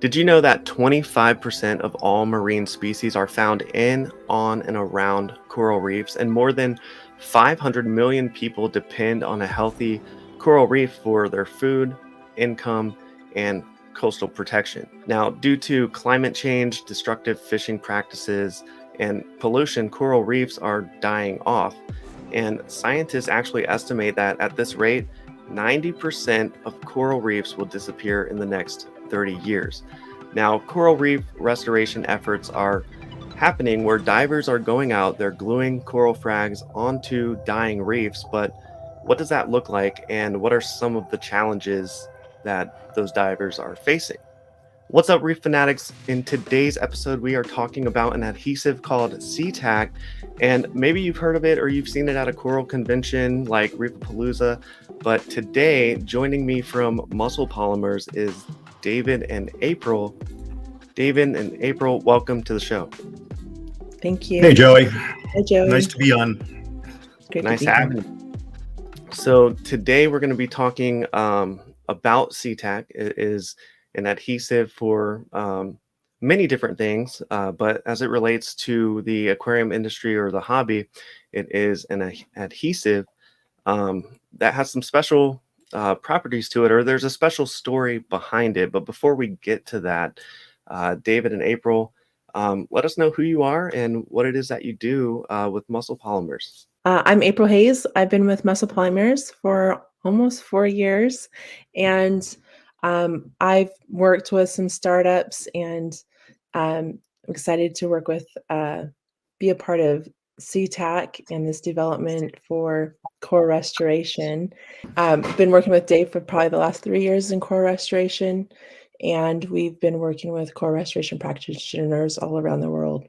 Did you know that 25% of all marine species are found in, on, and around coral reefs, and more than 500 million people depend on a healthy coral reef for their food, income, and coastal protection? Now, due to climate change, destructive fishing practices, and pollution, coral reefs are dying off. And scientists actually estimate that at this rate, 90% of coral reefs will disappear in the next 30 years. Now, coral reef restoration efforts are happening where divers are going out, they're gluing coral frags onto dying reefs, but what does that look like and what are some of the challenges that those divers are facing? What's up, Reef Fanatics? In today's episode, we are talking about an adhesive called SeaTac, and maybe you've heard of it or you've seen it at a coral convention like Reefapalooza, but today, joining me from Mussel Polymers is David and April. David and April, welcome to the show. Thank you. Hey, Joey. Hi, Joey. Nice to be on. Great Nice to be having you. So today we're going to be talking about SeaTac. It is an adhesive for many different things, but as it relates to the aquarium industry or the hobby, it is an adhesive that has some special properties to it, or there's a special story behind it. But before we get to that, David and April, let us know who you are and what it is that you do with Mussel Polymers. I'm April Hayes. I've been with Mussel Polymers for almost 4 years, and I've worked with some startups, and I'm excited to work with, be a part of SeaTac and this development for coral restoration. Been working with Dave for probably the last 3 years in coral restoration, and we've been working with coral restoration practitioners all around the world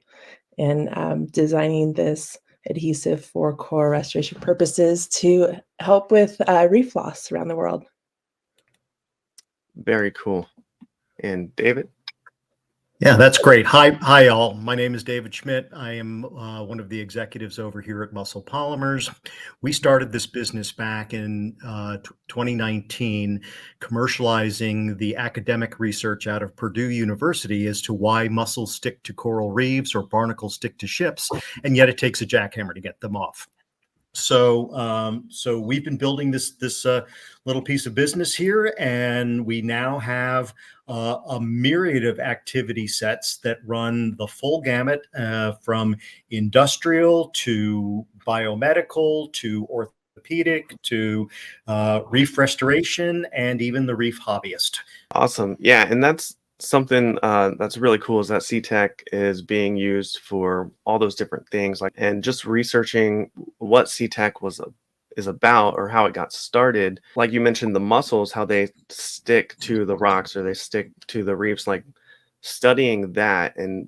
and designing this adhesive for coral restoration purposes to help with reef loss around the world. Very cool. And David? Yeah, that's great. Hi, all. My name is David Schmidt. I am one of the executives over here at Mussel Polymers. We started this business back in 2019, commercializing the academic research out of Purdue University as to why mussels stick to coral reefs or barnacles stick to ships, and yet it takes a jackhammer to get them off. So we've been building this little piece of business here, and we now have a myriad of activity sets that run the full gamut, from industrial to biomedical to orthopedic to reef restoration and even the reef hobbyist. Awesome. Yeah, and that's something that's really cool is that SeaTac is being used for all those different things, like, and just researching what SeaTac is about or how it got started. Like you mentioned, the mussels, how they stick to the rocks or they stick to the reefs, like studying that and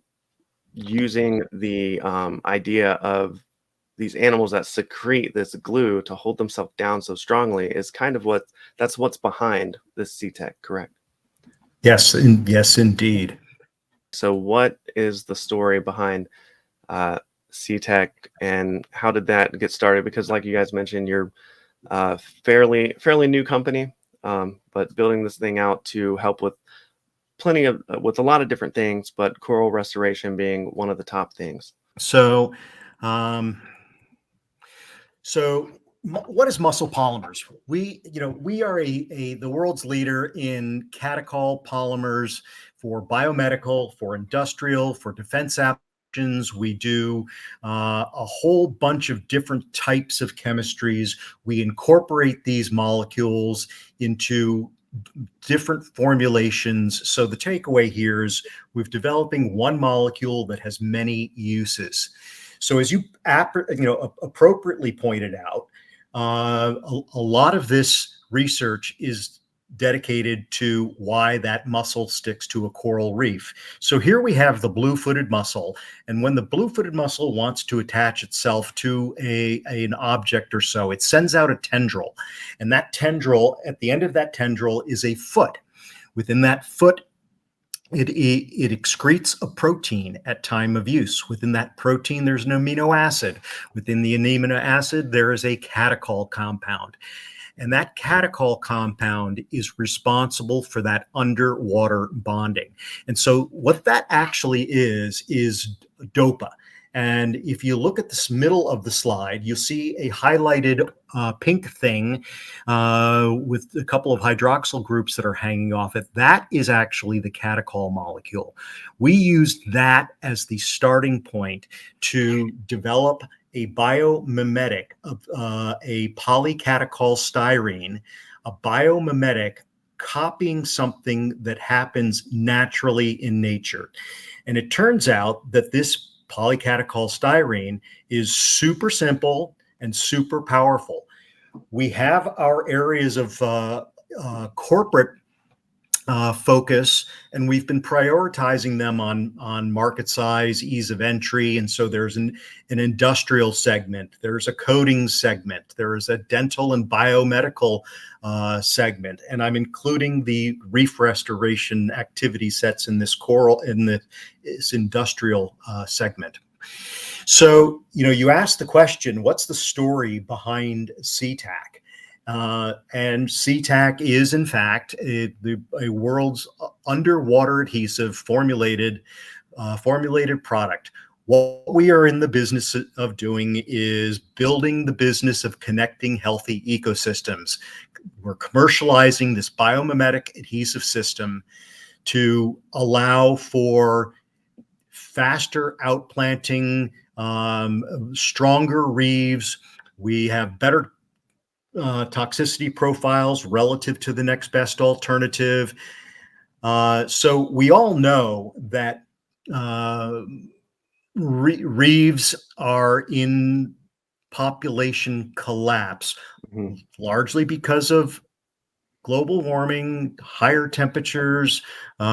using the idea of these animals that secrete this glue to hold themselves down so strongly is kind of what's behind this SeaTac, correct? Yes, yes, indeed. So what is the story behind SeaTac and how did that get started? Because like you guys mentioned, you're fairly new company, but building this thing out to help with with a lot of different things, but coral restoration being one of the top things. So what is Mussel Polymers? We are the world's leader in catechol polymers for biomedical, for industrial, for defense applications. We do a whole bunch of different types of chemistries. We incorporate these molecules into different formulations. So the takeaway here is we're developing one molecule that has many uses. So as you appropriately pointed out, a lot of this research is dedicated to why that mussel sticks to a coral reef. So here we have the blue-footed mussel, and when the blue-footed mussel wants to attach itself to an object or so, it sends out a tendril, and that tendril, at the end of that tendril, is a foot. Within that foot, it excretes a protein at time of use. Within that protein, there's an amino acid. Within the amino acid, there is a catechol compound. And that catechol compound is responsible for that underwater bonding. And so what that actually is DOPA. And if you look at this middle of the slide, you'll see a highlighted pink thing with a couple of hydroxyl groups that are hanging off it. That is actually the catechol molecule. We used that as the starting point to develop a biomimetic of a polycatechol styrene, a biomimetic copying something that happens naturally in nature. And it turns out that this polycatechol styrene is super simple and super powerful. We have our areas of corporate focus, and we've been prioritizing them on market size, ease of entry. And so there's an industrial segment, there's a coating segment, there's a dental and biomedical segment, and I'm including the reef restoration activity sets in this this industrial segment. So, you asked the question, what's the story behind SeaTac? And SeaTac is, in fact, a world's underwater adhesive formulated product. What we are in the business of doing is building the business of connecting healthy ecosystems. We're commercializing this biomimetic adhesive system to allow for faster outplanting, stronger reefs. We have better toxicity profiles relative to the next best alternative. So we all know that reefs are in population collapse, largely because of global warming, higher temperatures, even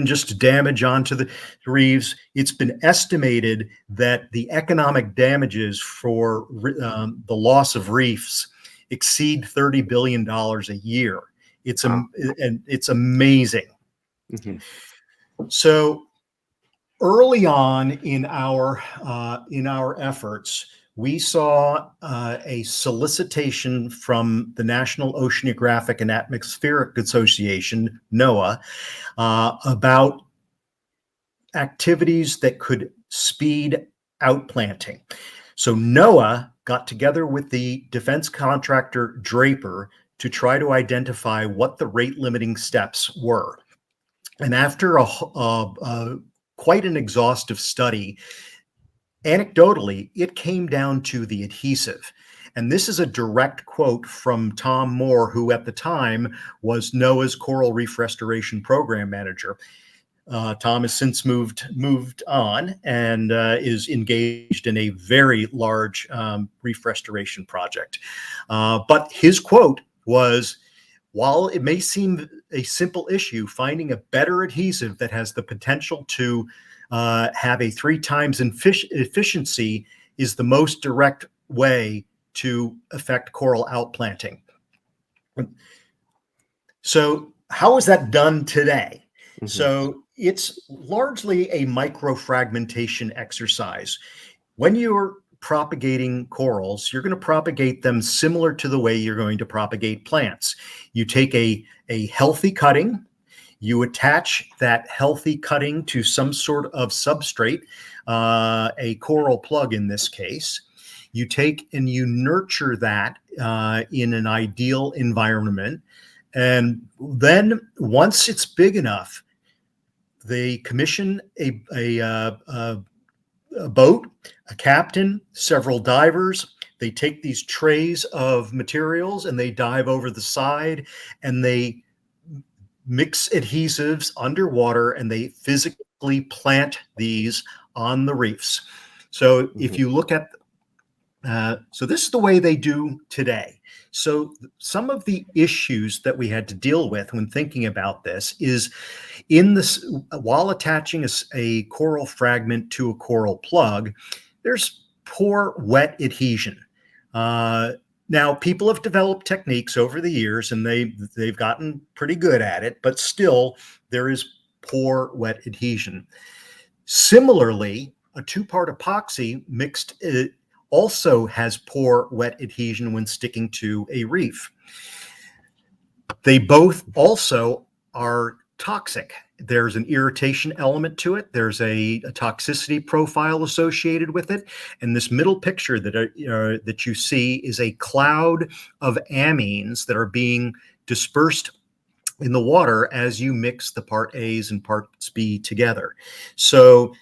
just damage onto the reefs. It's been estimated that the economic damages for the loss of reefs exceed $30 billion a year. It's and it's amazing. So early on in our efforts, we saw a solicitation from the National Oceanographic and Atmospheric Association, NOAA, about activities that could speed outplanting. So NOAA got together with the defense contractor Draper to try to identify what the rate limiting steps were. And after quite an exhaustive study, anecdotally, it came down to the adhesive. And this is a direct quote from Tom Moore, who at the time was NOAA's Coral Reef Restoration Program Manager. Tom has since moved on and is engaged in a very large reef restoration project. But his quote was, while it may seem a simple issue, finding a better adhesive that has the potential to have a 3 times efficiency is the most direct way to affect coral outplanting. So how is that done today? So it's largely a microfragmentation exercise. When you're propagating corals, you're going to propagate them similar to the way you're going to propagate plants. You take a healthy cutting, you attach that healthy cutting to some sort of substrate, a coral plug in this case. You take and you nurture that in an ideal environment. And then once it's big enough, they commission a boat, a captain, several divers. They take these trays of materials and they dive over the side and they mix adhesives underwater and they physically plant these on the reefs. So if you look at, so this is the way they do today. So some of the issues that we had to deal with when thinking about this is while attaching a coral fragment to a coral plug, there's poor wet adhesion. Now, people have developed techniques over the years and they've gotten pretty good at it, but still there is poor wet adhesion. Similarly, a 2-part epoxy mixed also has poor wet adhesion when sticking to a reef. They both also are toxic. There's an irritation element to it. There's a toxicity profile associated with it. And this middle picture that you see is a cloud of amines that are being dispersed in the water as you mix the part A's and parts B together. So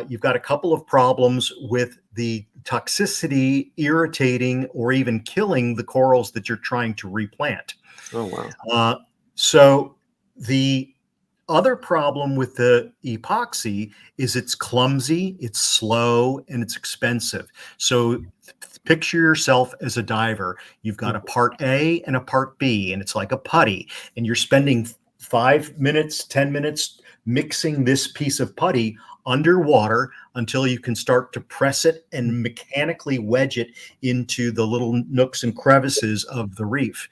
you've got a couple of problems with the toxicity irritating or even killing the corals that you're trying to replant. Oh, wow. So the other problem with the epoxy is it's clumsy, it's slow, and it's expensive. So picture yourself as a diver. You've got a part A and a part B, and it's like a putty, and you're spending 5 minutes, 10 minutes mixing this piece of putty underwater until you can start to press it and mechanically wedge it into the little nooks and crevices of the reef.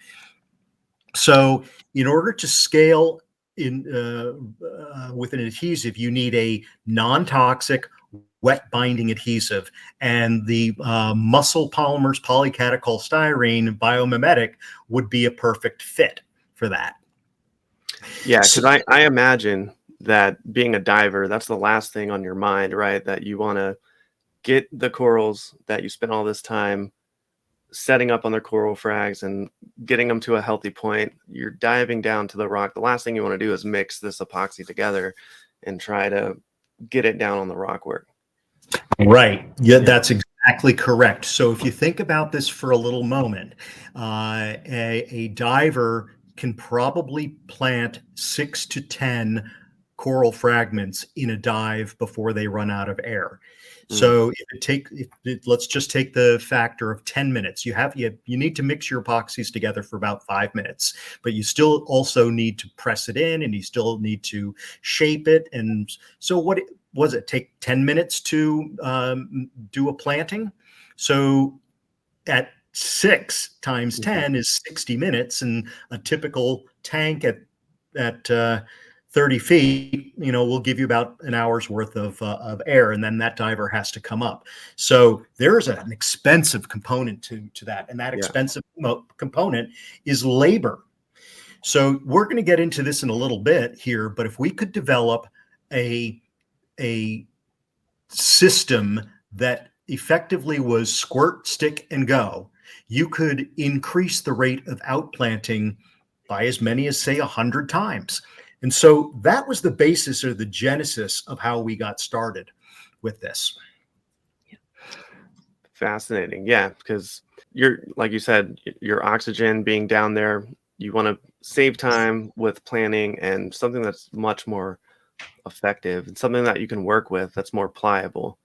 So in order to scale with an adhesive, you need a non-toxic wet binding adhesive, and the Mussel Polymers polycatechol styrene biomimetic would be a perfect fit for that. Yeah, because I imagine that being a diver, that's the last thing on your mind, right? That you want to get the corals that you spent all this time setting up on their coral frags and getting them to a healthy point. You're diving down to the rock. The last thing you want to do is mix this epoxy together and try to get it down on the rock work. Right. Yeah, that's exactly correct. So if you think about this for a little moment, a diver can probably plant 6 to 10 coral fragments in a dive before they run out of air. So let's just take the factor of 10 minutes. You need to mix your epoxies together for about 5 minutes, but you still also need to press it in, and you still need to shape it. And so what was it take 10 minutes to do a planting? So at 6 times 10 is 60 minutes, and a typical tank at 30 feet, will give you about an hour's worth of air, and then that diver has to come up. So there's an expensive component to that, and that expensive component is labor. So we're going to get into this in a little bit here, but if we could develop a system that effectively was squirt, stick, and go, you could increase the rate of outplanting by as many as, say, 100 times. And so that was the basis or the genesis of how we got started with this. Fascinating. Yeah, because like you said, your oxygen being down there, you want to save time with planning, and something that's much more effective and something that you can work with that's more pliable,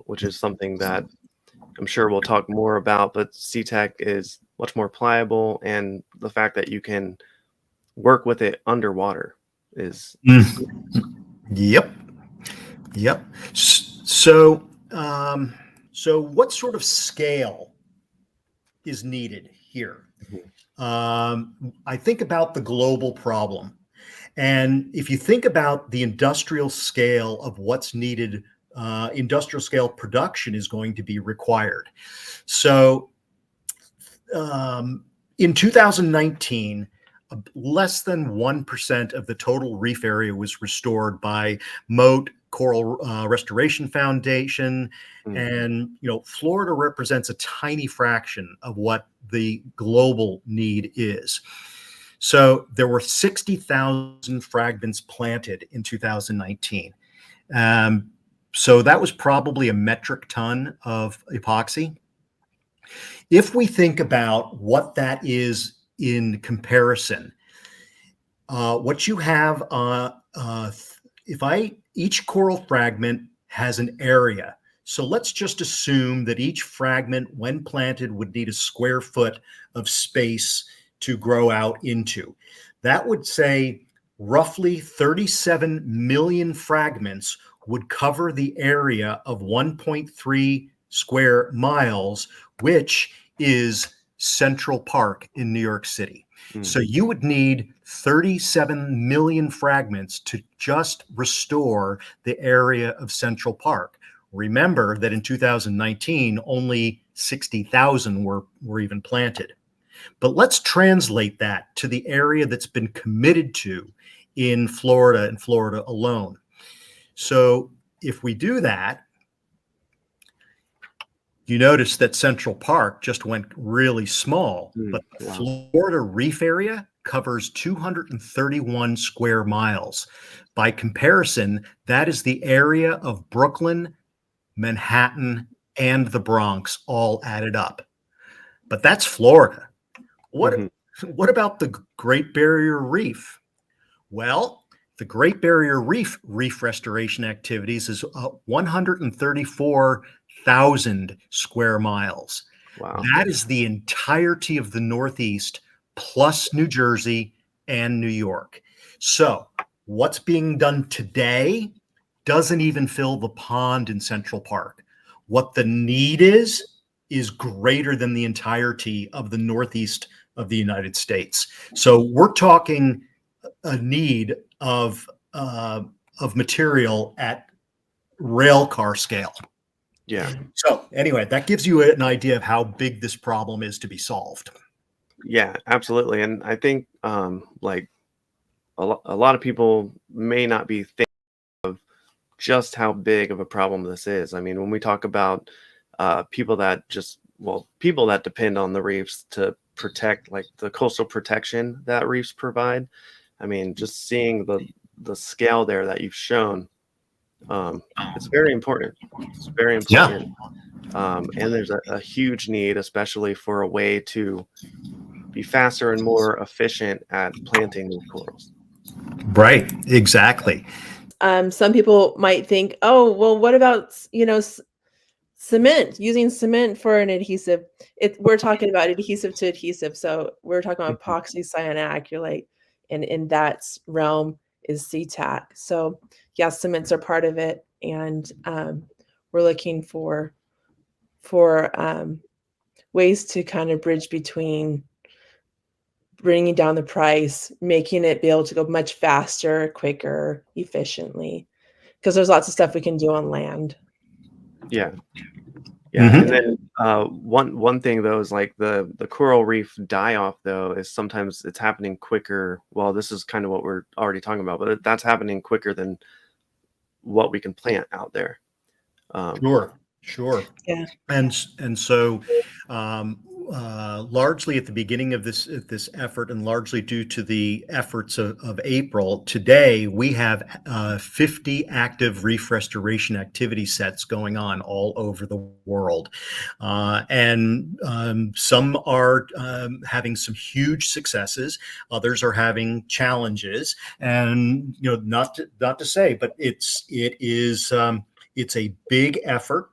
which is something that I'm sure we'll talk more about. But SeaTac is much more pliable, and the fact that you can work with it underwater is Yep. So what sort of scale is needed here? I think about the global problem, and if you think about the industrial scale of what's needed, industrial scale production is going to be required. So in 2019, less than 1% of the total reef area was restored by Moat, Coral Restoration Foundation. And, Florida represents a tiny fraction of what the global need is. So there were 60,000 fragments planted in 2019. So that was probably a metric ton of epoxy. If we think about what that is in comparison, what you have, each coral fragment has an area. So let's just assume that each fragment, when planted, would need a square foot of space to grow out into. That would say roughly 37 million fragments would cover the area of 1.3 square miles, which is Central Park in New York City. So you would need 37 million fragments to just restore the area of Central Park. Remember that in 2019, only 60,000 were even planted. But let's translate that to the area that's been committed to in Florida and Florida alone. So if we do that, you notice that Central Park just went really small, but the Wow. Florida Reef area covers 231 square miles. By comparison, that is the area of Brooklyn, Manhattan, and the Bronx all added up. But that's Florida. What about the Great Barrier Reef? Well, the Great Barrier Reef restoration activities is 134,000 square miles. Wow. That is the entirety of the Northeast plus New Jersey and New York. So what's being done today doesn't even fill the pond in Central Park. What the need is greater than the entirety of the Northeast of the United States. So we're talking a need of material at rail car scale. Yeah. So anyway, that gives you an idea of how big this problem is to be solved. Yeah, absolutely. And I think like a lot of people may not be thinking of just how big of a problem this is. I mean, when we talk about people that people that depend on the reefs to protect, like the coastal protection that reefs provide. I mean, just seeing the scale there that you've shown, it's very important. It's very important. And there's a huge need, especially for a way to be faster and more efficient at planting new corals. Right, exactly. Some people might think, oh, well, what about, cement, using cement for an adhesive? We're talking about adhesive to adhesive. So we're talking about Mhm. epoxy cyanacrylate, and in that realm is SeaTac. So yeah, cements are part of it. And we're looking for ways to kind of bridge between bringing down the price, making it be able to go much faster, quicker, efficiently, because there's lots of stuff we can do on land. Yeah. Yeah. And then one thing though is like the coral reef die off though is sometimes it's happening quicker. Well, this is kind of what we're already talking about, but that's happening quicker than what we can plant out there. Sure. Yeah. And so largely at the beginning of this effort, and largely due to the efforts of April, today we have 50 active reef restoration activity sets going on all over the world, and some are having some huge successes. Others are having challenges, and not to say, but it is. It's a big effort.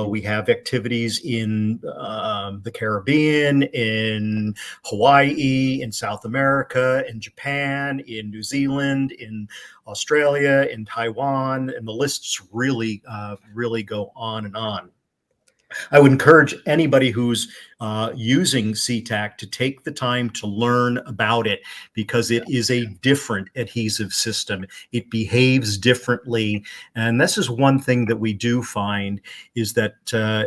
We have activities in the Caribbean, in Hawaii, in South America, in Japan, in New Zealand, in Australia, in Taiwan, and the lists really go on and on. I would encourage anybody who's using SeaTac to take the time to learn about it, because it is a different adhesive system. It behaves differently. And this is one thing that we do find is that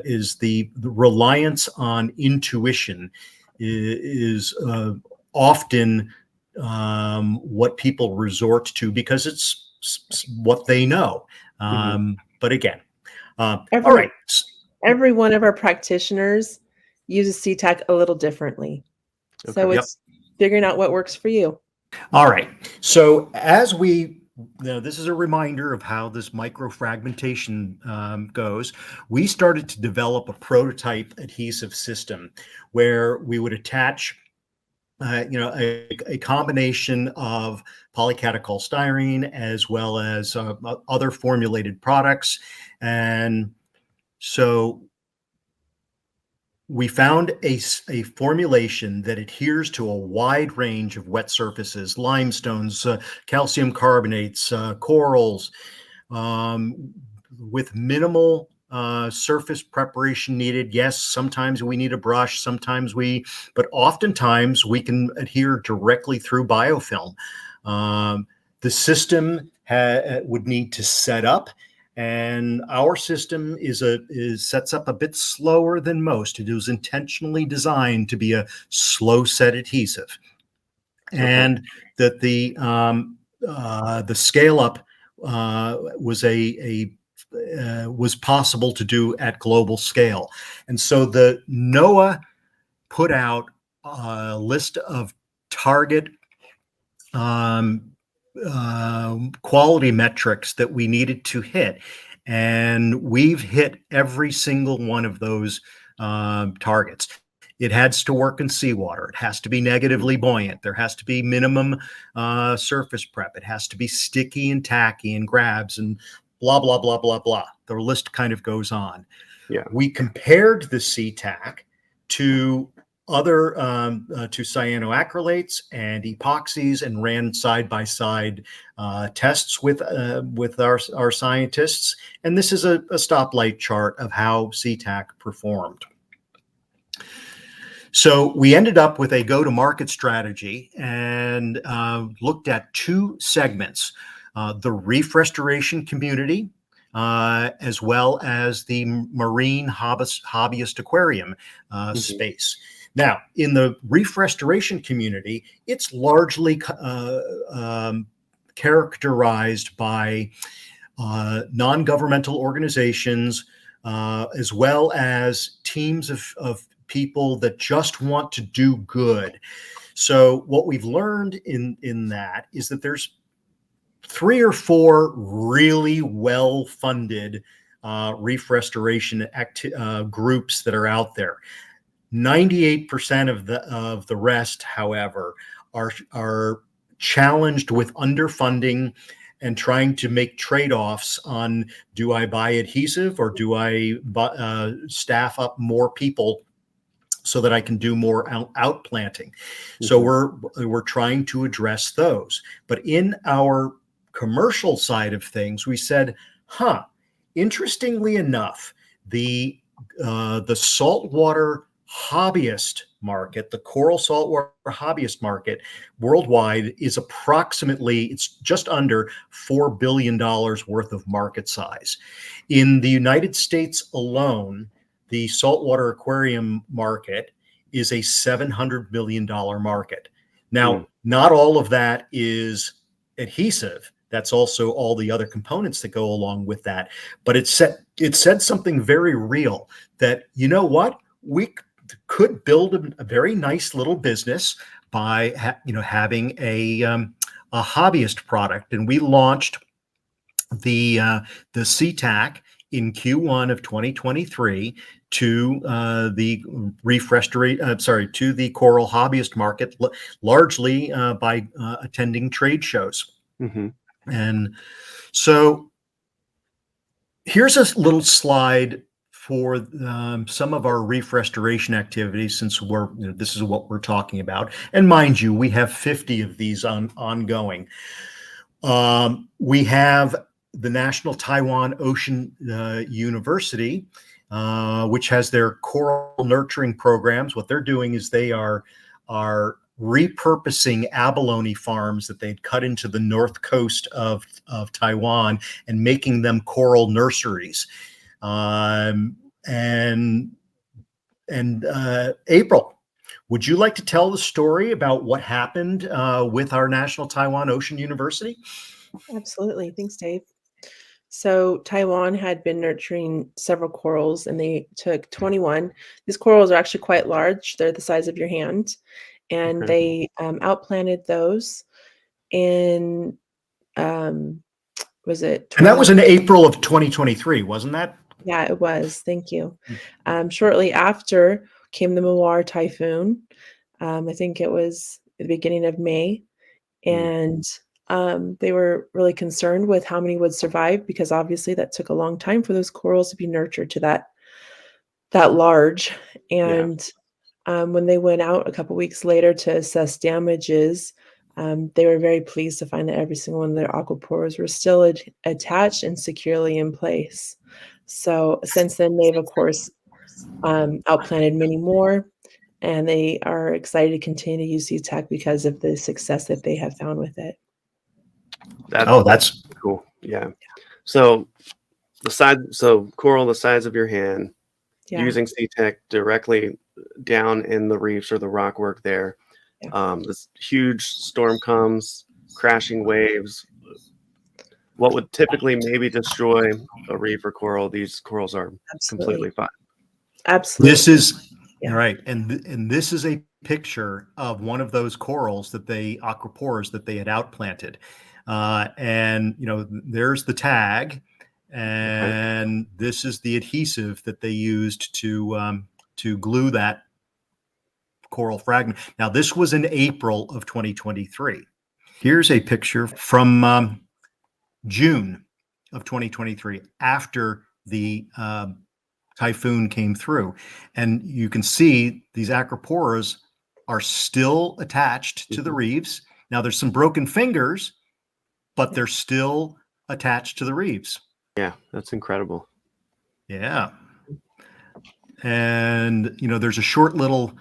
is the reliance on intuition is often what people resort to because it's what they know. But again, all right. Every one of our practitioners uses SeaTac a little differently. So it's figuring out what works for you. All right. So as this is a reminder of how this microfragmentation goes. We started to develop a prototype adhesive system where we would attach a combination of polycatechol styrene as well as other formulated products. And so we found a formulation that adheres to a wide range of wet surfaces, limestones, calcium carbonates, corals, with minimal surface preparation needed. Yes, sometimes we need a brush, but oftentimes we can adhere directly through biofilm. The system would need to set up, And our system sets up a bit slower than most. It was intentionally designed to be a slow set adhesive, and that the scale up was possible to do at global scale. And so the NOAA put out a list of target quality metrics that we needed to hit. And we've hit every single one of those targets. It has to work in seawater. It has to be negatively buoyant. There has to be minimum surface prep. It has to be sticky and tacky and grabs and blah, blah, blah, blah, blah. The list kind of goes on. Yeah. We compared the SeaTac to other to cyanoacrylates and epoxies and ran side-by-side tests with our scientists. And this is a stoplight chart of how SeaTac performed. So we ended up with a go-to-market strategy and looked at two segments, the reef restoration community, as well as the marine hobbyist aquarium space. Now, in the reef restoration community, it's largely characterized by non-governmental organizations, as well as teams of people that just want to do good. So what we've learned in that is that there's 3 or 4 really well-funded reef restoration groups that are out there. 98% of the rest, however, are challenged with underfunding and trying to make trade-offs on, do I buy adhesive or do I staff up more people so that I can do more outplanting? So we're trying to address those. But in our commercial side of things, we said, interestingly enough, the saltwater hobbyist market, the coral saltwater hobbyist market worldwide is it's just under $4 billion worth of market size. In the United States alone, the saltwater aquarium market is a $700 million market. Now, not all of that is adhesive. That's also all the other components that go along with that. But it said something very real, that, you know what, we could build a very nice little business by having a hobbyist product. And we launched the SeaTac in Q1 of 2023 to the to the coral hobbyist market, largely by attending trade shows. And so here's a little slide for some of our reef restoration activities, since this is what we're talking about. And mind you, we have 50 of these ongoing. We have the National Taiwan Ocean University, which has their coral nurturing programs. What they're doing is they are repurposing abalone farms that they'd cut into the north coast of Taiwan and making them coral nurseries. April, would you like to tell the story about what happened with our National Taiwan Ocean University? Absolutely. Thanks, Dave. So Taiwan had been nurturing several corals, and they took 21. These corals are actually quite large. They're the size of your hand. And they outplanted those in, was it? And that was in April of 2023, wasn't that? Yeah, it was. Thank you. Shortly after came the Mawar typhoon. I think it was at the beginning of May. And they were really concerned with how many would survive, because obviously that took a long time for those corals to be nurtured to that large. And when they went out a couple weeks later to assess damages, they were very pleased to find that every single one of their aquapores were still attached and securely in place. So since then, they've, of course, outplanted many more, and they are excited to continue to use SeaTac because of the success that they have found with it. That's cool. Yeah. So coral the size of your hand, Yeah. using SeaTac directly down in the reefs or the rock work there. Yeah. This huge storm comes, crashing waves. What would typically maybe destroy a reef or coral, these corals are Absolutely. completely fine. Absolutely. This is Yeah. right, and this is a picture of one of those corals that aquaporas that they had outplanted, and there's the tag, Okay. and this is the adhesive that they used to glue that coral fragment. Now, this was in April of 2023. Here's a picture from June of 2023 after the typhoon came through. And you can see these acroporas are still attached to the reefs. Now, there's some broken fingers, but they're still attached to the reefs. Yeah, that's incredible. Yeah. And there's a short little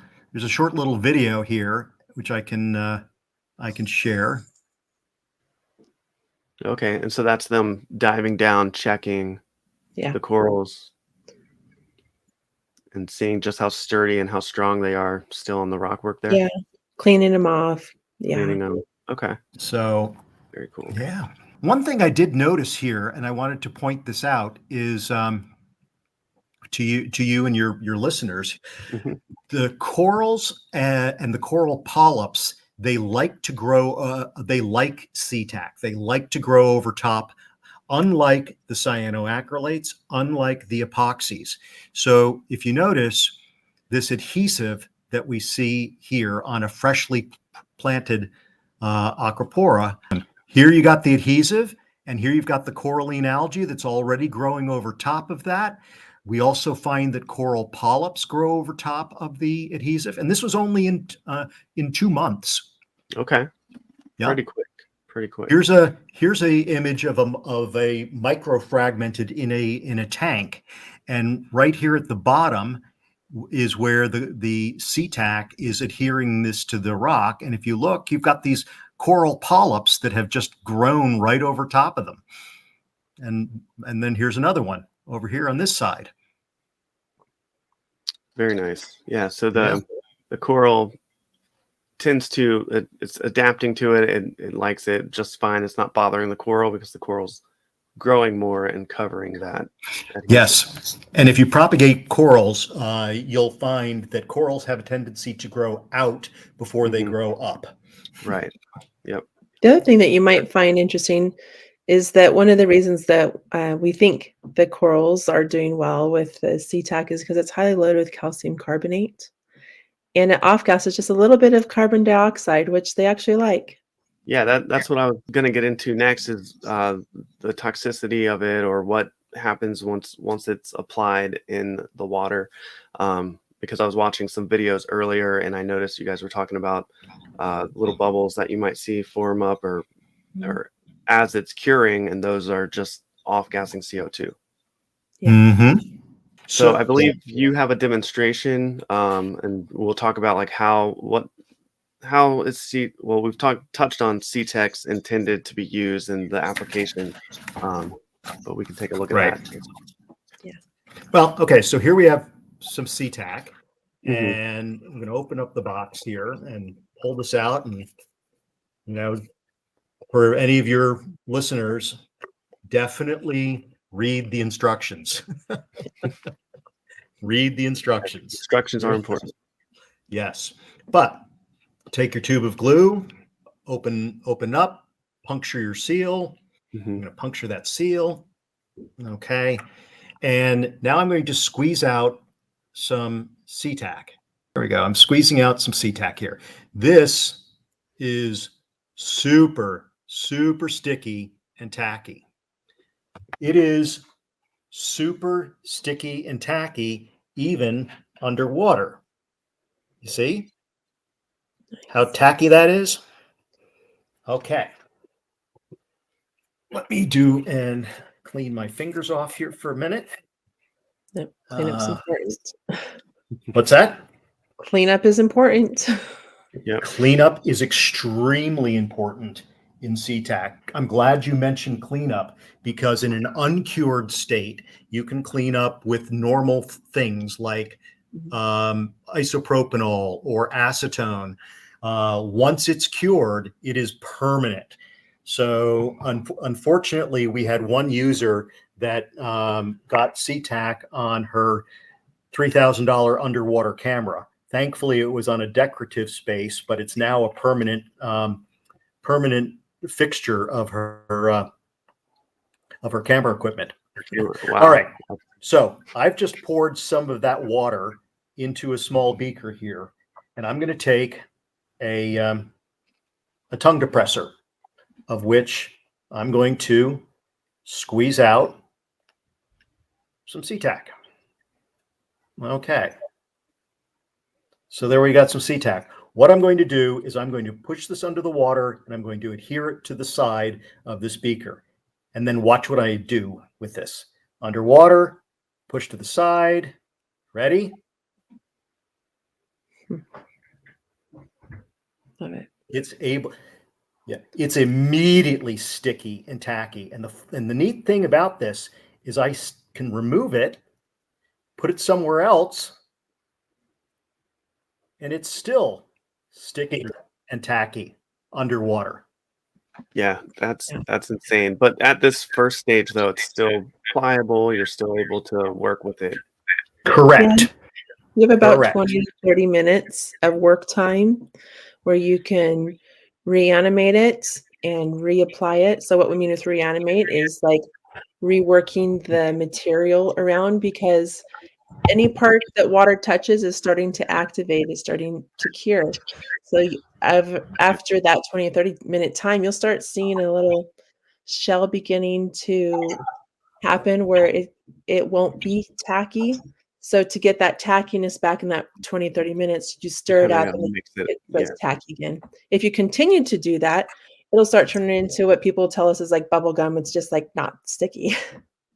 video here which I can share. Okay, and so that's them diving down, checking Yeah. the corals and seeing just how sturdy and how strong they are still on the rock work there. Yeah. Cleaning them off. Yeah. Cleaning them. Okay, So very cool. yeah. One thing I did notice here, and I wanted to point this out, is to you and your listeners, Mhm. the corals and the coral polyps, they like to grow. They like SeaTac. They like to grow over top, unlike the cyanoacrylates, unlike the epoxies. So if you notice this adhesive that we see here on a freshly planted aquapora, here you got the adhesive, and here you've got the coralline algae that's already growing over top of that. We also find that coral polyps grow over top of the adhesive, and this was only in 2 months. Okay, Yeah. pretty quick. Pretty quick. Here's a image of a microfragmented in a tank, and right here at the bottom is where the SeaTac is adhering this to the rock. And if you look, you've got these coral polyps that have just grown right over top of them. And then here's another one over here on this side. Very nice. Yeah, so the coral tends to it's adapting to it, and it likes it just fine. It's not bothering the coral because the coral's growing more and covering that adhesive. Yes. And if you propagate corals, you'll find that corals have a tendency to grow out before they grow up. Right. Yep. The other thing that you might find interesting is that one of the reasons that we think the corals are doing well with the SeaTac is because it's highly loaded with calcium carbonate. And it off-gases just a little bit of carbon dioxide, which they actually like. Yeah, that's what I was going to get into next is the toxicity of it, or what happens once it's applied in the water. Because I was watching some videos earlier and I noticed you guys were talking about little bubbles that you might see form up or as it's curing, and those are just off-gassing CO2. Yeah. Mm-hmm. So I believe you have a demonstration, and we'll talk about like how is well, we've touched on SeaTacs intended to be used in the application, but we can take a look at that. Yeah. Well, okay, so here we have some SeaTac, and I'm going to open up the box here and pull this out, and for any of your listeners, definitely read the instructions. Read the instructions. Instructions are important. Yes, but take your tube of glue, open up, puncture your seal. I'm going to puncture that seal. Okay, and now I'm going to squeeze out some SeaTac. There we go. I'm squeezing out some SeaTac here. This is super, super sticky and tacky. It is super sticky and tacky even underwater. You see how tacky that is? Okay. Let me do and clean my fingers off here for a minute. Yep. Cleanup's important. What's that? Cleanup is important. Yep. Cleanup is extremely important in SeaTac. I'm glad you mentioned cleanup, because in an uncured state, you can clean up with normal things like isopropanol or acetone. Once it's cured, it is permanent. So unfortunately, we had one user that got SeaTac on her $3,000 underwater camera. Thankfully, it was on a decorative space, but it's now a permanent fixture of her camera equipment. Wow. All right. So I've just poured some of that water into a small beaker here, and I'm going to take a tongue depressor, of which I'm going to squeeze out some SeaTac. Okay. So there we got some SeaTac. What I'm going to do is I'm going to push this under the water, and I'm going to adhere it to the side of this beaker. And then watch what I do with this. Underwater, push to the side. Ready? Love it. It's immediately sticky and tacky. And the neat thing about this is I can remove it, put it somewhere else, and it's still sticky and tacky underwater. Yeah, that's insane. But at this first stage, though, it's still pliable. You're still able to work with it. Correct. Yeah. You have about Correct. 20 to 30 minutes of work time where you can reanimate it and reapply it. So what we mean with reanimate is like reworking the material around, because any part that water touches is starting to activate, is starting to cure. So after that 20 or 30-minute time, you'll start seeing a little shell beginning to happen where it won't be tacky. So to get that tackiness back in that 20, 30 minutes, you stir it Kinda up gotta and mix it. it Yeah, goes tacky again. If you continue to do that, it'll start turning into what people tell us is like bubble gum. It's just like not sticky.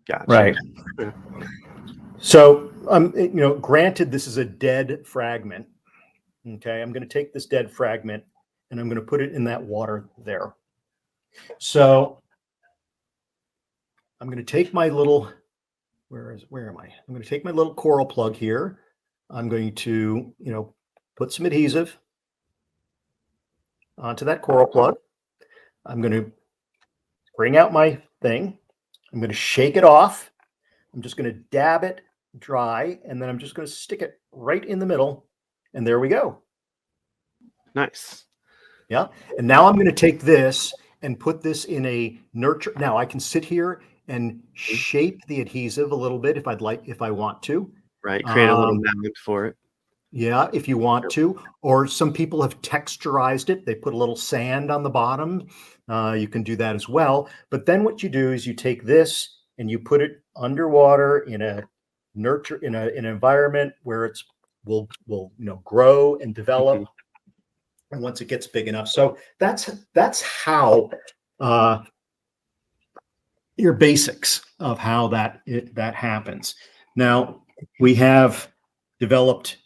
gotcha. Right. Yeah. So, granted, this is a dead fragment. Okay, I'm going to take this dead fragment and I'm going to put it in that water there. So I'm going to take my little, where am I? I'm going to take my little coral plug here. I'm going to, put some adhesive onto that coral plug. I'm going to bring out my thing. I'm going to shake it off. I'm just going to dab it dry, and then I'm just going to stick it right in the middle. And there we go. Nice. Yeah. And now I'm going to take this and put this in a nurture. Now I can sit here and shape the adhesive a little bit if I want to. Right. Create a little mound for it. Yeah, if you want to. Or some people have texturized it. They put a little sand on the bottom. You can do that as well. But then what you do is you take this and you put it underwater in an environment where it's will grow and develop. Mhm. And once it gets big enough. So that's how your basics of how that happens. Now we have developed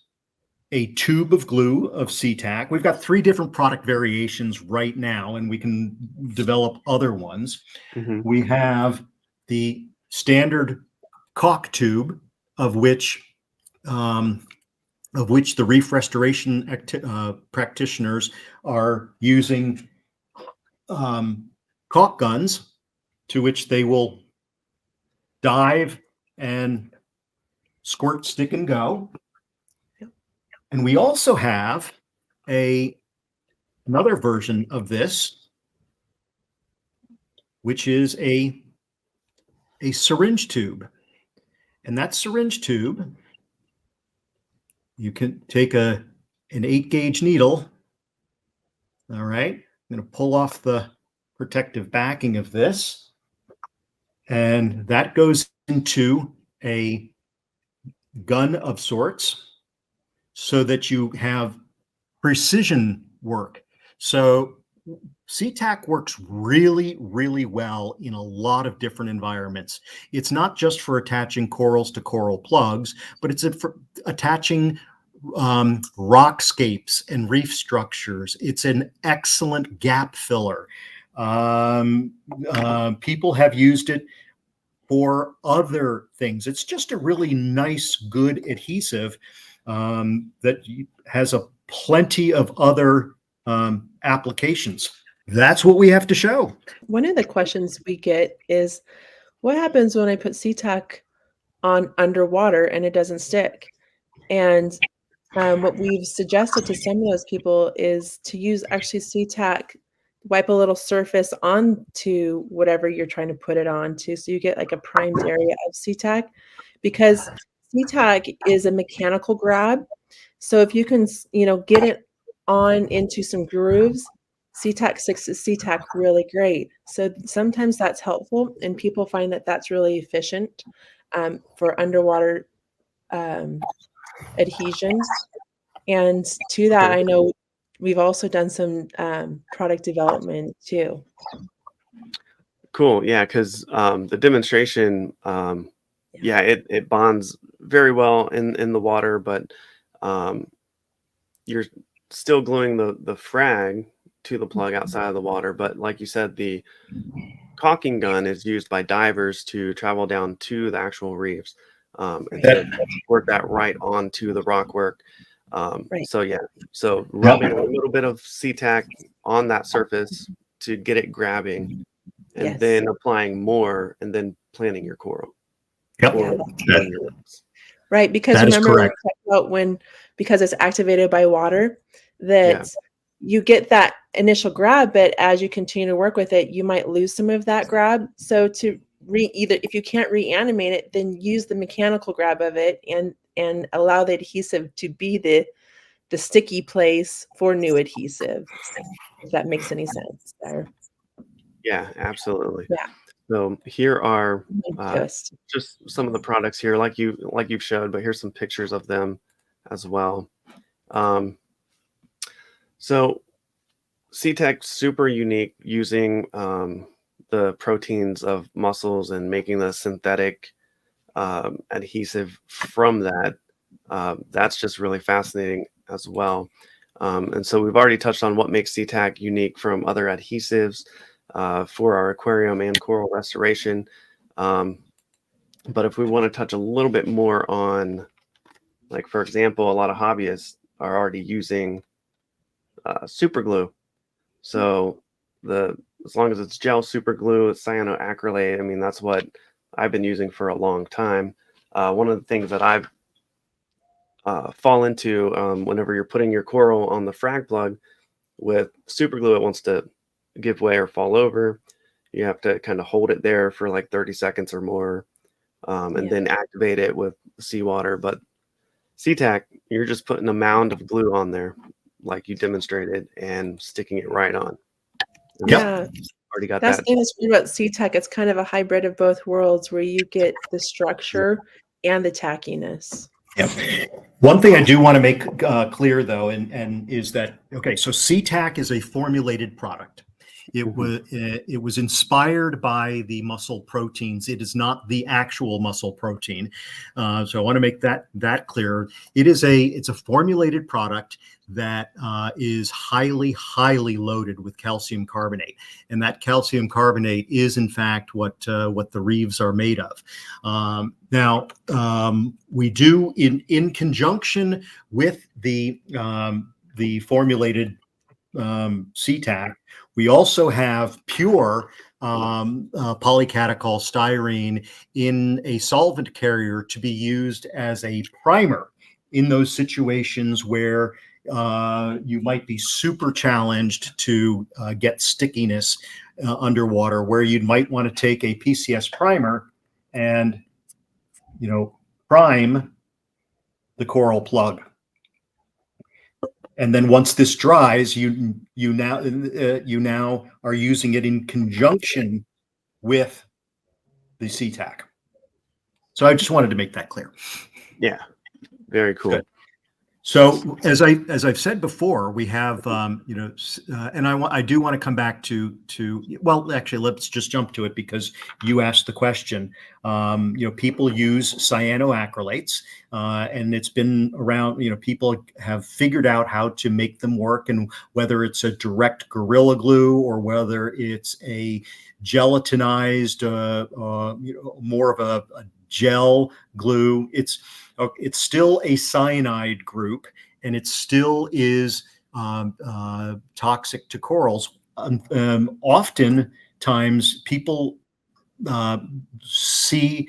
a tube of glue of SeaTac. We've got 3 different product variations right now, and we can develop other ones. Mhm. We have the standard caulk tube, of which the reef restoration practitioners are using caulk guns, to which they will dive and squirt, stick, and go. Yep. And we also have another version of this, which is a syringe tube. And that syringe tube, you can take an 8-gauge needle. All right. I'm going to pull off the protective backing of this. And that goes into a gun of sorts so that you have precision work. So SeaTac works really, really well in a lot of different environments. It's not just for attaching corals to coral plugs, but it's for attaching rockscapes and reef structures. It's an excellent gap filler. People have used it for other things. It's just a really nice, good adhesive that has a plenty of other applications. That's what we have to show. One of the questions we get is, what happens when I put SeaTac on underwater and it doesn't stick? And what we've suggested to some of those people is to use actually SeaTac, wipe a little surface onto whatever you're trying to put it onto, so you get like a primed area of SeaTac, because SeaTac is a mechanical grab. So if you can, get it on into some grooves, SeaTac sticks to SeaTac really great. So sometimes that's helpful, and people find that that's really efficient for underwater adhesion. And to that, I know we've also done some product development too. Cool. Yeah, because the demonstration, yeah, it bonds very well in the water, but you're still gluing the frag to the plug outside of the water. But like you said, the caulking gun is used by divers to travel down to the actual reefs and to work that right onto the rock work. Right. So yeah, so rubbing a little bit of SeaTac on that surface to get it grabbing, and Yes. then applying more, and then planting your coral. Yep. Or on your rocks. Right, because That is remember we correct. talked about because it's activated by water, Yeah. that you get that initial grab, but as you continue to work with it, you might lose some of that grab. So to either if you can't reanimate it, then use the mechanical grab of it and allow the adhesive to be the sticky place for new adhesive. If that makes any sense there. Yeah, absolutely. Yeah. So here are Just just some of the products here, like you've showed, but here's some pictures of them as well. So SeaTac's super unique, using the proteins of mussels and making the synthetic adhesive from that. That's just really fascinating as well. And so we've already touched on what makes SeaTac unique from other adhesives for our aquarium and coral restoration. But if we want to touch a little bit more on, like, for example, a lot of hobbyists are already using super glue. So as long as it's gel super glue, it's cyanoacrylate. I mean, that's what I've been using for a long time. One of the things that I've fall into whenever you're putting your coral on the frag plug with super glue, it wants to give way or fall over. You have to kind of hold it there for like 30 seconds or more, and then activate it with seawater. But SeaTac, you're just putting a mound of glue on there, like you demonstrated, and sticking it right on. And yeah. already got That's that. the thing that's great about SeaTac. It's kind of a hybrid of both worlds, where you get the structure and the tackiness. Yep. One thing I do want to make clear, though, and is that, okay, so SeaTac is a formulated product. It was inspired by the mussel proteins. It is not the actual mussel protein. So I want to make that clear. It's a formulated product that is highly loaded with calcium carbonate, and that calcium carbonate is in fact what the reefs are made of. Now, we do in conjunction with the formulated SeaTac, we also have pure polycatechol styrene in a solvent carrier to be used as a primer in those situations where you might be super challenged to get stickiness underwater, where you might want to take a PCS primer and prime the coral plug. And then once this dries, you now are using it in conjunction with the SeaTac. So I just wanted to make that clear. Yeah, very cool. Good. So as I've said before, we have and I do want to come back to well, actually, let's just jump to it because you asked the question. People use cyanoacrylates, and it's been around. People have figured out how to make them work, and whether it's a direct Gorilla Glue or whether it's a gelatinized, more of a gel glue, it's still a cyanide group, and it still is toxic to corals. Oftentimes, people see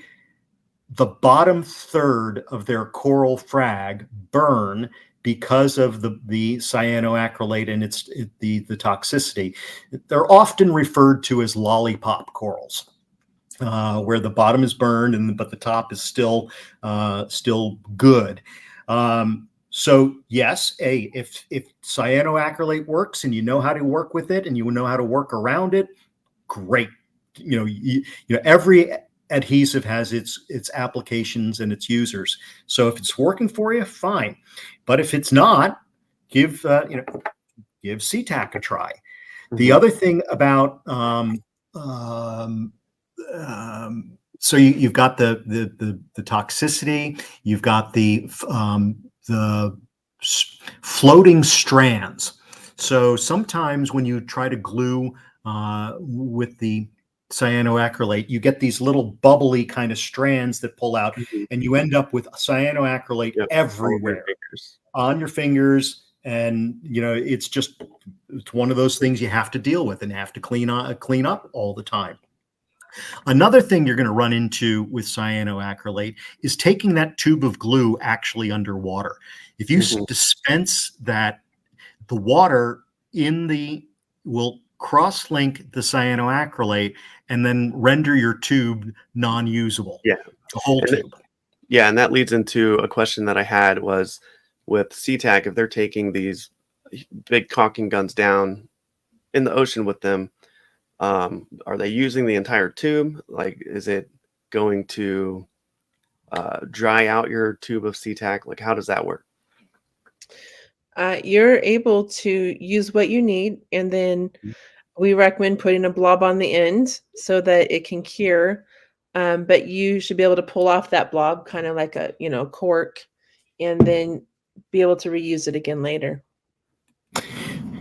the bottom third of their coral frag burn because of the cyanoacrylate and the toxicity. They're often referred to as lollipop corals. Where the bottom is burned but the top is still good. So yes, if cyanoacrylate works and you know how to work with it and you know how to work around it, great. Every adhesive has its applications and its users. So if it's working for you, fine. But if it's not, give SeaTac a try. The other thing about so you've got the toxicity, you've got the floating strands. So sometimes when you try to glue with the cyanoacrylate, you get these little bubbly kind of strands that pull out, and you end up with cyanoacrylate everywhere on your fingers. And it's one of those things you have to deal with and have to clean up all the time. Another thing you're going to run into with cyanoacrylate is taking that tube of glue actually underwater. If you dispense that, the water will cross-link the cyanoacrylate and then render your tube non-usable. Yeah, the whole tube. And that leads into a question that I had was with SeaTac, if they're taking these big caulking guns down in the ocean with them, are they using the entire tube? Like, is it going to dry out your tube of SeaTac? Like, how does that work? You're able to use what you need, and then we recommend putting a blob on the end so that it can cure. But you should be able to pull off that blob, kind of like a cork, and then be able to reuse it again later.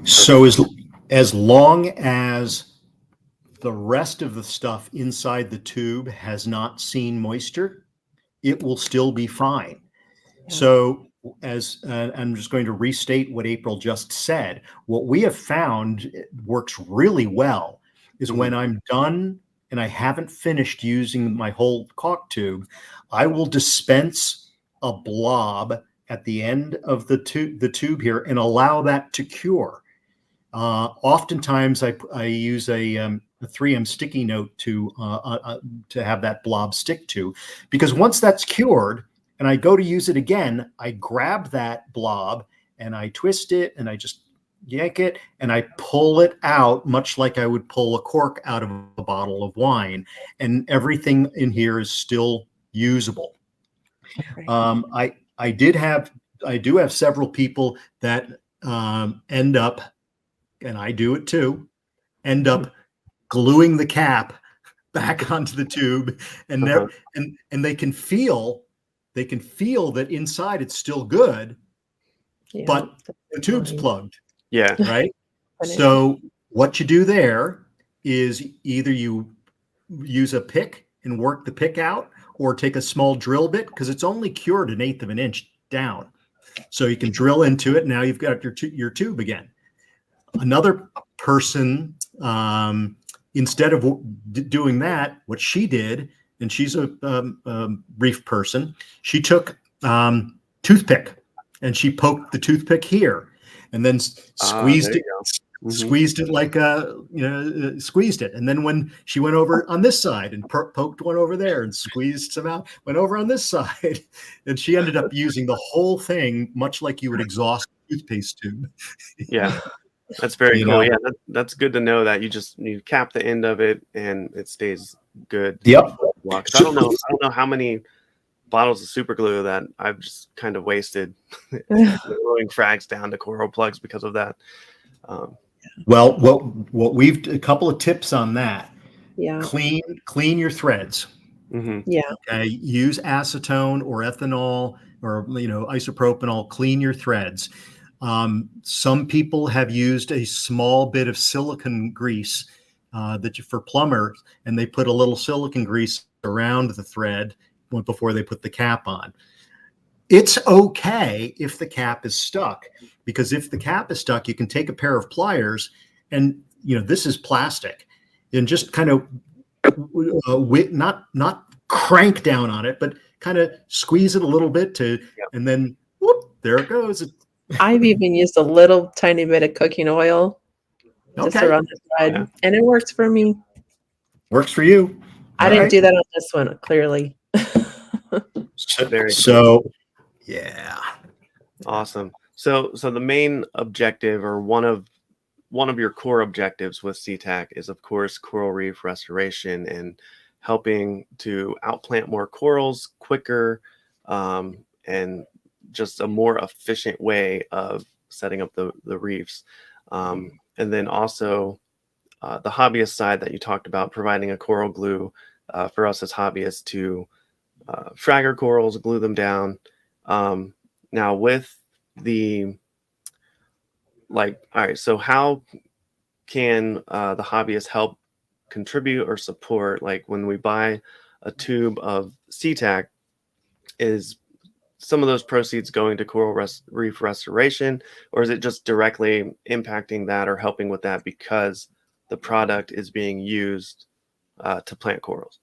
So as long as the rest of the stuff inside the tube has not seen moisture, it will still be fine. Yeah. So I'm just going to restate what April just said. What we have found works really well is when I'm done and I haven't finished using my whole caulk tube, I will dispense a blob at the end of the tube here and allow that to cure. Oftentimes I use a 3M sticky note to have that blob stick to, because once that's cured and I go to use it again, I grab that blob and I twist it and I just yank it and I pull it out, much like I would pull a cork out of a bottle of wine, and everything in here is still usable. Right. I do have several people that end up, and I do it too, end up gluing the cap back onto the tube, and and they can feel that inside it's still good, but the tube's plugged. Yeah. Right. So what you do there is either you use a pick and work the pick out, or take a small drill bit, because it's only cured 1/8 of an inch down. So you can drill into it. Now you've got your tube again. Another person, instead of doing that, what she did, and she's a reef person, she took toothpick and she poked the toothpick here and then squeezed it. Squeezed it like squeezed it, and then when she went over on this side and poked one over there and squeezed some out, went over on this side, and she ended up using the whole thing, much like you would exhaust a toothpaste tube. Yeah, that's very cool. Yeah, that's good to know that you cap the end of it and it stays good. Yep. I don't know how many bottles of super glue that I've just kind of wasted gluing frags down to coral plugs because of that. Um, Well, what we've a couple of tips on that. Yeah. Clean your threads. mhm. Yeah. Okay, use acetone or ethanol or isopropanol. Clean your threads. Some people have used a small bit of silicone grease for plumbers, and they put a little silicone grease around the thread before they put the cap on. It's okay if the cap is stuck, because if the cap is stuck, you can take a pair of pliers, and this is plastic, and just kind of not crank down on it, but kind of squeeze it a little bit and then whoop, there it goes. I've even used a little tiny bit of cooking oil just Okay, around the thread, Yeah. and it works for me. works for you. I All didn't right. do that on this one, clearly. Very So yeah. awesome. So the main objective, or one of your core objectives with SeaTac, is of course coral reef restoration and helping to outplant more corals quicker, and just a more efficient way of setting up the reefs. And then also the hobbyist side that you talked about, providing a coral glue for us as hobbyists to frag our corals, glue them down. Now with the all right, so how can the hobbyist help contribute or support? Like when we buy a tube of SeaTac, is some of those proceeds going to reef restoration, or is it just directly impacting that or helping with that because the product is being used to plant corals?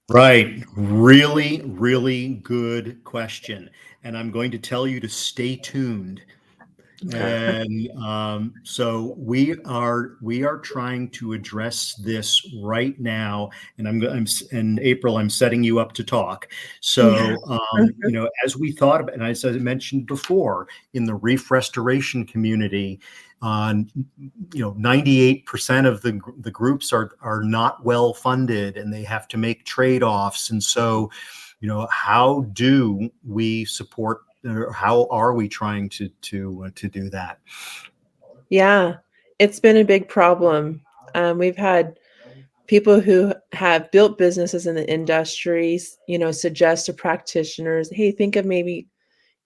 Right. Really, really good question. And I'm going to tell you to stay tuned. Okay. And so we are trying to address this right now. And in April, I'm setting you up to talk. Yeah. So as we thought about, and as I mentioned before, in the reef restoration community, on 98% of the groups are not well funded, and they have to make trade-offs. And so how do we support, or how are we trying to do that? Yeah, it's been a big problem. We've had people who have built businesses in the industries, suggest to practitioners, hey, think of maybe,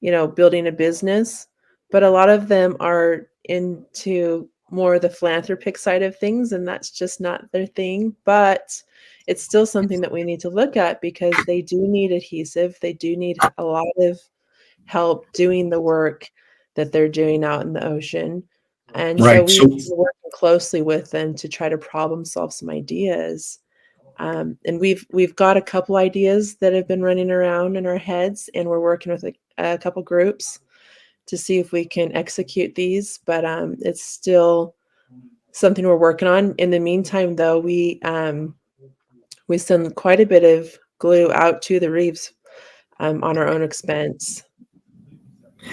building a business. But a lot of them are into more the philanthropic side of things, and that's just not their thing. But it's still something that we need to look at, because they do need adhesive. They do need a lot of help doing the work that they're doing out in the ocean. And so Right. So we've been working closely with them to try to problem solve some ideas. And we've got a couple ideas that have been running around in our heads, and we're working with a couple groups to see if we can execute these. But it's still something we're working on. In the meantime, though, we send quite a bit of glue out to the reefs on our own expense.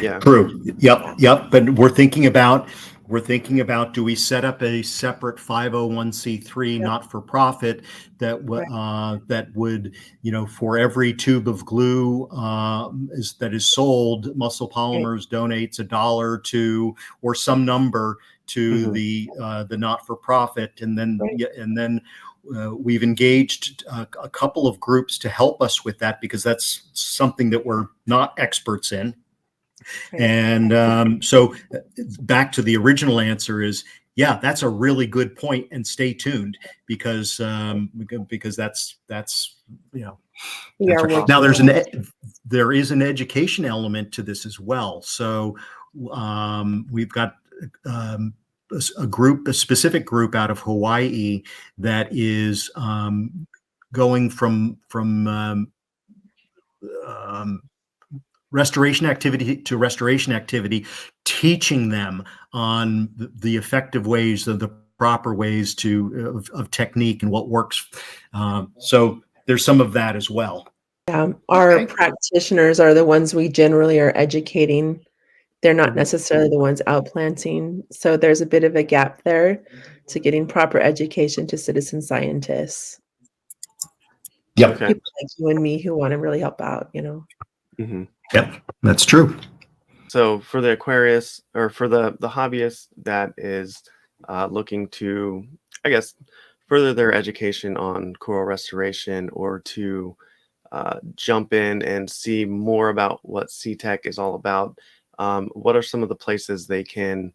Yeah. true. Yep. But we're thinking about, do we set up a separate 501c3 Yep. not for profit that would, for every tube of glue that is sold, Mussel Right. Polymers donates $1 to, or some number to, Mhm. the not for profit, and then Right. we've engaged a couple of groups to help us with that, because that's something that we're not experts in. Right. And so back to the original answer is, yeah, that's a really good point, and stay tuned, because that's We that's are right. Now working on it. there is an education element to this as well. So we've got a specific group out of Hawaii that is going from um, restoration activity to restoration activity, teaching them on the effective ways, the proper ways of technique and what works. So there's some of that as well. Our Okay. practitioners are the ones we generally are educating. They're not Mhm. necessarily the ones outplanting. So there's a bit of a gap there to getting proper education to citizen scientists. Yep. Okay. People like you and me who want to really help out, you know. Hmm. Yep. That's true. So for the Aquarius, or for the hobbyist that is looking to, I guess, further their education on coral restoration, or to jump in and see more about what SeaTac is all about, what are some of the places they can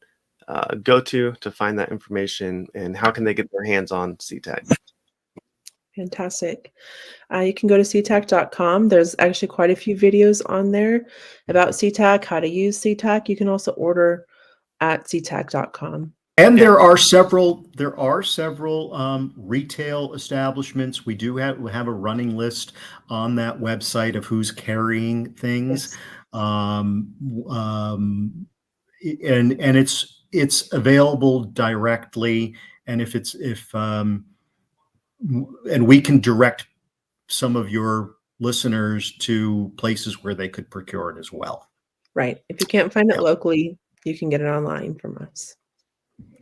go to find that information, and how can they get their hands on SeaTac? Fantastic. You can go to SeaTac.com. There's actually quite a few videos on there about SeaTac, how to use SeaTac. You can also order at SeaTac.com. And Yeah. there are several retail establishments. We have a running list on that website of who's carrying things. Yes. Um, and it's available directly. And and we can direct some of your listeners to places where they could procure it as well. Right. If you can't find it Yeah. locally, you can get it online from us.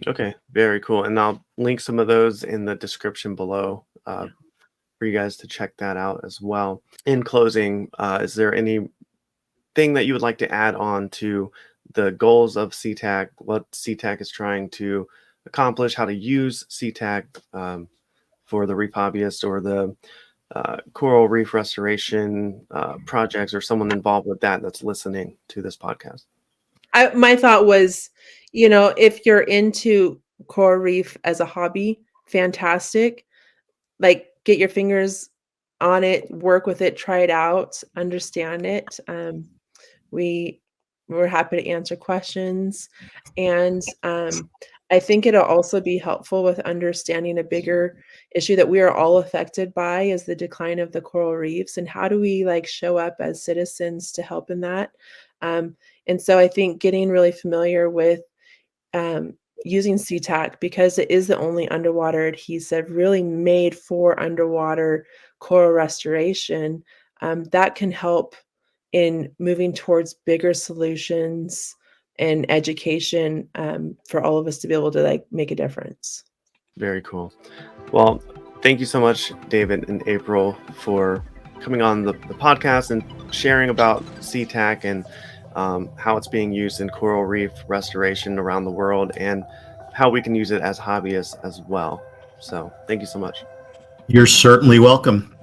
Okay, very cool. And I'll link some of those in the description below for you guys to check that out as well. In closing, is there anything that you would like to add on to the goals of SeaTac, what SeaTac is trying to accomplish, how to use SeaTac for the reef hobbyist, or the coral reef restoration projects, or someone involved with that that's listening to this podcast? My thought was, if you're into coral reef as a hobby, fantastic. Like, get your fingers on it, work with it, try it out, understand it. We we're happy to answer questions, and I think it'll also be helpful with understanding a bigger issue that we are all affected by, is the decline of the coral reefs, and how do we show up as citizens to help in that. Um, and so I think getting really familiar with um, using SeaTac, because it is the only underwater adhesive really made for underwater coral restoration, that can help in moving towards bigger solutions and education, for all of us to be able to make a difference. Very cool. Well, thank you so much, David and April, for coming on the podcast and sharing about SeaTac and how it's being used in coral reef restoration around the world, and how we can use it as hobbyists as well. So thank you so much. You're certainly welcome.